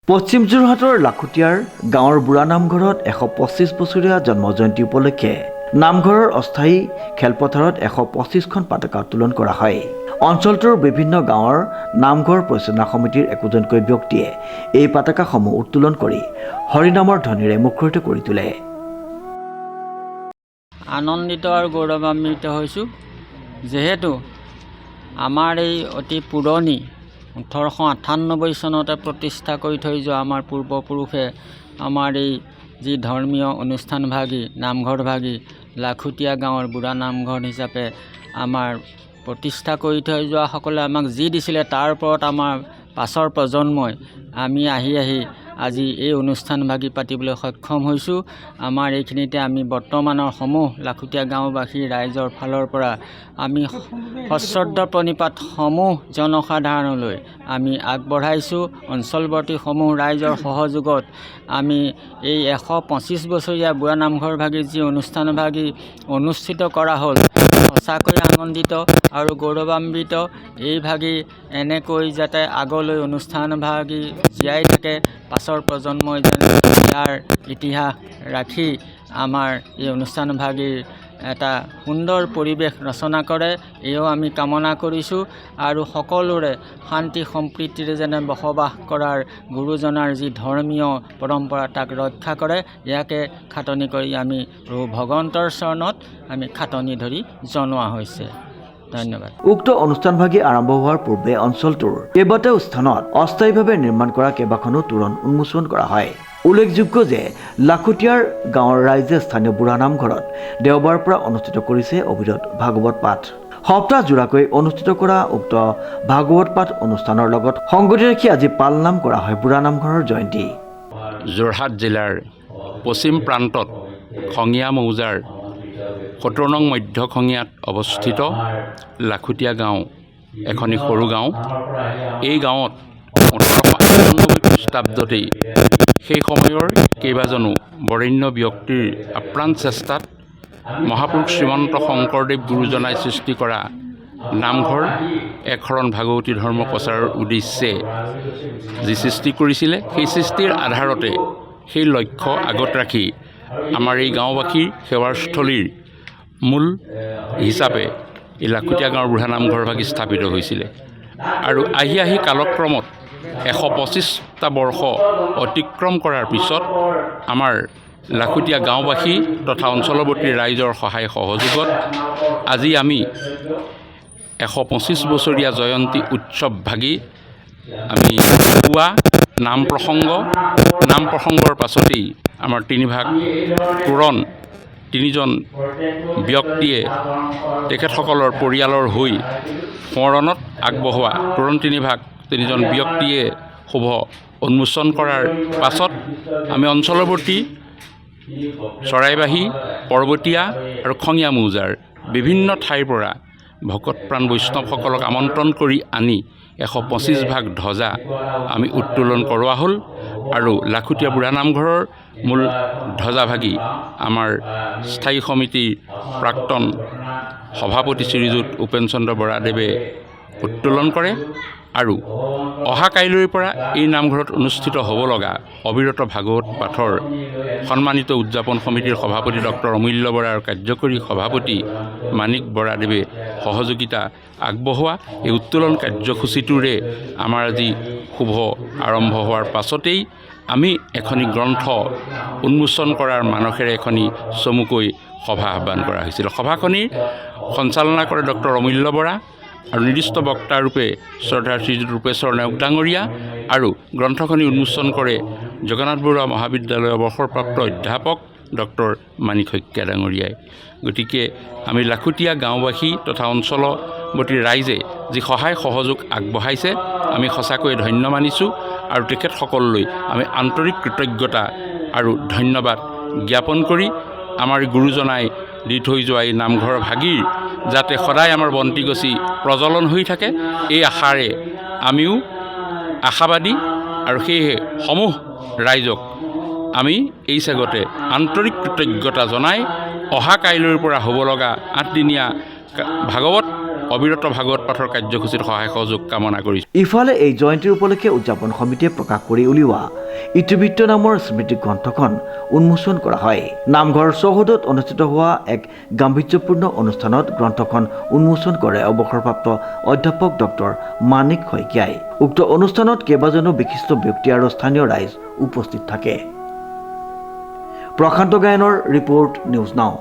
পশ্চিম যোৰহাটৰ লাখুটিয়াৰ গাঁৱৰ বুঢ়া নামঘৰত 125 বছৰীয়া জন্মজয়ন্তী উপলক্ষে নামঘৰৰ অস্থায়ী খেলপথাৰত 125খন পতাকা উত্তোলন কৰা হয়। অঞ্চলটোৰ বিভিন্ন গাঁৱৰ নামঘৰ পৰিচালনা সমিতিৰ একোজনকৈ ব্যক্তিয়ে এই পতাকাসমূহ উত্তোলন কৰি হৰিনামৰ ধ্বনিৰে মুখৰিত কৰি তোলে। আনন্দিত আৰু গৌৰৱান্বিত হৈছোঁ, যিহেতু আমাৰ এই অতি পুৰণি 1898 চনতে প্ৰতিষ্ঠা কৰি থৈ যোৱা আমাৰ পূৰ্বপুৰুষে আমাৰ এই যি ধৰ্মীয় অনুষ্ঠানভাগী নামঘৰভাগী লাখুটীয়া গাঁৱৰ বুঢ়া নামঘৰ হিচাপে আমাৰ প্ৰতিষ্ঠা কৰি থৈ যোৱাসকলে আমাক যি দিছিলে তাৰ ওপৰত আমাৰ পাছৰ প্ৰজন্মই আমি আহি আজি এই অনুষ্ঠানভাগী পাতিবলৈ সক্ষম হৈছোঁ। আমাৰ এইখিনিতে আমি বৰ্তমানৰ সমূহ লাখুটীয়া গাঁওবাসী ৰাইজৰ ফালৰ পৰা আমি সশ্ৰদ্ধ প্ৰণিপাত সমূহ জনসাধাৰণলৈ আমি আগবঢ়াইছোঁ। অঞ্চলৱৰ্তী সমূহ ৰাইজৰ সহযোগত আমি এই 125 বছৰীয়া বুঢ়া নামঘৰভাগী যি অনুষ্ঠানভাগী অনুষ্ঠিত কৰা হ'ল, সঁচাকৈ আনন্দিত আৰু গৌৰৱান্বিত। এইভাগী এনেকৈ যাতে আগলৈ অনুষ্ঠানভাগী জীয়াই থাকে, পাছৰ প্ৰজন্মই যেন ইয়াৰ ইতিহাস ৰাখি আমাৰ এই অনুষ্ঠানভাগীৰ এটা সুন্দৰ পৰিৱেশ ৰচনা কৰে, এয়াও আমি কামনা কৰিছোঁ। আৰু সকলোৰে শান্তি সম্প্ৰীতিৰে যেনে বসবাস কৰাৰ গুৰুজনাৰ যি ধৰ্মীয় পৰম্পৰা তাক ৰক্ষা কৰে, ইয়াকে খাটনি কৰি আমি ভগৱন্তৰ চৰণত আমি খাটনি ধৰি জনোৱা হৈছে। ধন্যবাদ। উক্ত অনুষ্ঠানভাগী আৰম্ভ হোৱাৰ পূৰ্বে অঞ্চলটোৰ কেইবাটাও স্থানত অস্থায়ীভাৱে নিৰ্মাণ কৰা কেইবাখনো তোৰণ উন্মোচন কৰা হয়। উল্লেখযোগ্য যে লাখুটীয়াৰ গাঁৱৰ ৰাইজে স্থানীয় বুঢ়া নামঘৰত দেওবাৰৰ পৰা অনুষ্ঠিত কৰিছে অবিৰত ভাগৱত পাঠ। সপ্তাহজোৰাকৈ অনুষ্ঠিত কৰা উক্ত ভাগৱত পাঠ অনুষ্ঠানৰ লগত সংগতি ৰাখি আজি পালনাম কৰা হয় বুঢ়া নামঘৰৰ জয়ন্তী। যোৰহাট জিলাৰ পশ্চিম প্ৰান্তত খঙীয়া মৌজাৰ 17 নং মধ্য খঙীয়াত অৱস্থিত লাখুটীয়া গাঁও এখনি সৰু গাঁও। এই গাঁৱত 1898 খ্ৰীষ্টাব্দতেই সেই সময়ৰ কেইবাজনো বৰেণ্য ব্যক্তিৰ আপ্ৰাণ চেষ্টাত মহাপুৰুষ শ্ৰীমন্ত শংকৰদেৱ গুৰুজনাই সৃষ্টি কৰা নামঘৰ একশৰণ ভাগৱতী ধৰ্ম প্ৰচাৰৰ উদ্দেশ্যে যি সৃষ্টি কৰিছিলে, সেই সৃষ্টিৰ আধাৰতে সেই লক্ষ্য আগত ৰাখি আমাৰ এই গাঁওবাসীৰ সেৱাৰস্থলীৰ মূল হিচাপে এই লাখুটীয়া গাঁৱৰ বুঢ়া নামঘৰভাগী স্থাপিত হৈছিলে। আৰু আহি কালক্ৰমত 125টা বৰ্ষ অতিক্ৰম কৰাৰ পিছত আমাৰ লাখুটীয়া গাঁওবাসী তথা অঞ্চলৱৰ্তী ৰাইজৰ সহায় সহযোগত আজি আমি 125 বছৰীয়া জয়ন্তী উৎসৱভাগী আমি পুৱা নাম প্ৰসংগৰ পাছতেই আমাৰ 3 ভাগ তোৰণ 3জন ব্যক্তিয়ে তেখেতসকলৰ পৰিয়ালৰ হৈ সোঁৱৰণত আগবঢ়োৱা তোৰণ 3 ভাগ 3জন ব্যক্তিয়ে শুভ উন্মোচন কৰাৰ পাছত আমি অঞ্চলৱৰ্তী চৰাইবাহী, পৰ্বতীয়া আৰু খঙীয়া মৌজাৰ বিভিন্ন ঠাইৰ পৰা ভকত প্ৰাণ বৈষ্ণৱসকলক আমন্ত্ৰণ কৰি আনি 125 ভাগ ধ্বজা আমি উত্তোলন কৰোৱা হ'ল। আৰু লাখুটীয়া বুঢ়া নামঘৰৰ মূল ধ্বজাভাগী আমাৰ স্থায়ী সমিতিৰ প্ৰাক্তন সভাপতি শ্ৰীযুত উপেন চন্দ্ৰ বৰাদেৱে উত্তোলন কৰে। আৰু অহা কাইলৈৰ পৰা এই নামঘৰত অনুষ্ঠিত হ'ব লগা অবিৰত ভাগৱত পাঠৰ সন্মানিত উদযাপন সমিতিৰ সভাপতি ডক্টৰ অমূল্য বৰা আৰু কাৰ্যকৰী সভাপতি মাণিক বৰাদেৱে সহযোগিতা আগবঢ়োৱা এই উত্তোলন কাৰ্যসূচীটোৰে আমাৰ আজি শুভ আৰম্ভ হোৱাৰ পাছতেই আমি এখনি গ্ৰন্থ উন্মোচন কৰাৰ মানসেৰে এখনি চমুকৈ সভা আহ্বান কৰা হৈছিল। সভাখনিৰ সঞ্চালনা কৰে ডক্টৰ অমূল্য বৰা আৰু নিৰ্দিষ্ট বক্তাৰূপে শ্ৰদ্ধাৰ শ্ৰীযুত ৰূপেশ্বৰ নায়ক ডাঙৰীয়া আৰু গ্ৰন্থখনি উন্মোচন কৰে জগন্নাথ বৰুৱা মহাবিদ্যালয়ৰ অৱসৰপ্ৰাপ্ত অধ্যাপক ডক্টৰ মাণিক শইকীয়া ডাঙৰীয়াই। গতিকে আমি লাখুটীয়া গাঁওবাসী তথা অঞ্চলৱৰ্তী ৰাইজে যি সহায় সহযোগ আগবঢ়াইছে আমি সঁচাকৈ ধন্য মানিছোঁ আৰু তেখেতসকললৈ আমি আন্তৰিক কৃতজ্ঞতা আৰু ধন্যবাদ জ্ঞাপন কৰি আমাৰ গুৰুজনাই দি থৈ যোৱা এই নামঘৰ ভাগীৰ যাতে সদায় আমাৰ বন্তিগছি প্ৰজ্বলন হৈ থাকে, এই আশাৰে আমিও আশাবাদী। আৰু সেয়েহে সমূহ ৰাইজক আমি এই চেগতে আন্তৰিক কৃতজ্ঞতা জনাই অহা কাইলৈৰ পৰা হ'ব লগা 8 দিনীয়া ভাগৱত অবিৰত ভাগৱত পাঠৰ কাৰ্যসূচীত সহায় সহযোগ কামনা কৰিছোঁ। ইফালে এই জয়ন্তীৰ উপলক্ষে উদযাপন সমিতিয়ে প্ৰকাশ কৰি উলিওৱা ইতিবৃত্ত নামৰ স্মৃতি গ্ৰন্থখন উন্মোচন কৰা হয়। নামঘৰ চৌহদত অনুষ্ঠিত হোৱা এক গাম্ভীৰ্যপূৰ্ণ অনুষ্ঠানত গ্ৰন্থখন উন্মোচন কৰে অৱসৰপ্ৰাপ্ত অধ্যাপক ডক্টৰ মানিক শইকীয়াই। উক্ত অনুষ্ঠানত কেইবাজনো বিশিষ্ট ব্যক্তি আৰু স্থানীয় ৰাইজ উপস্থিত থাকে। প্ৰশান্ত গায়নৰ ৰিপৰ্ট, নিউজ নাও।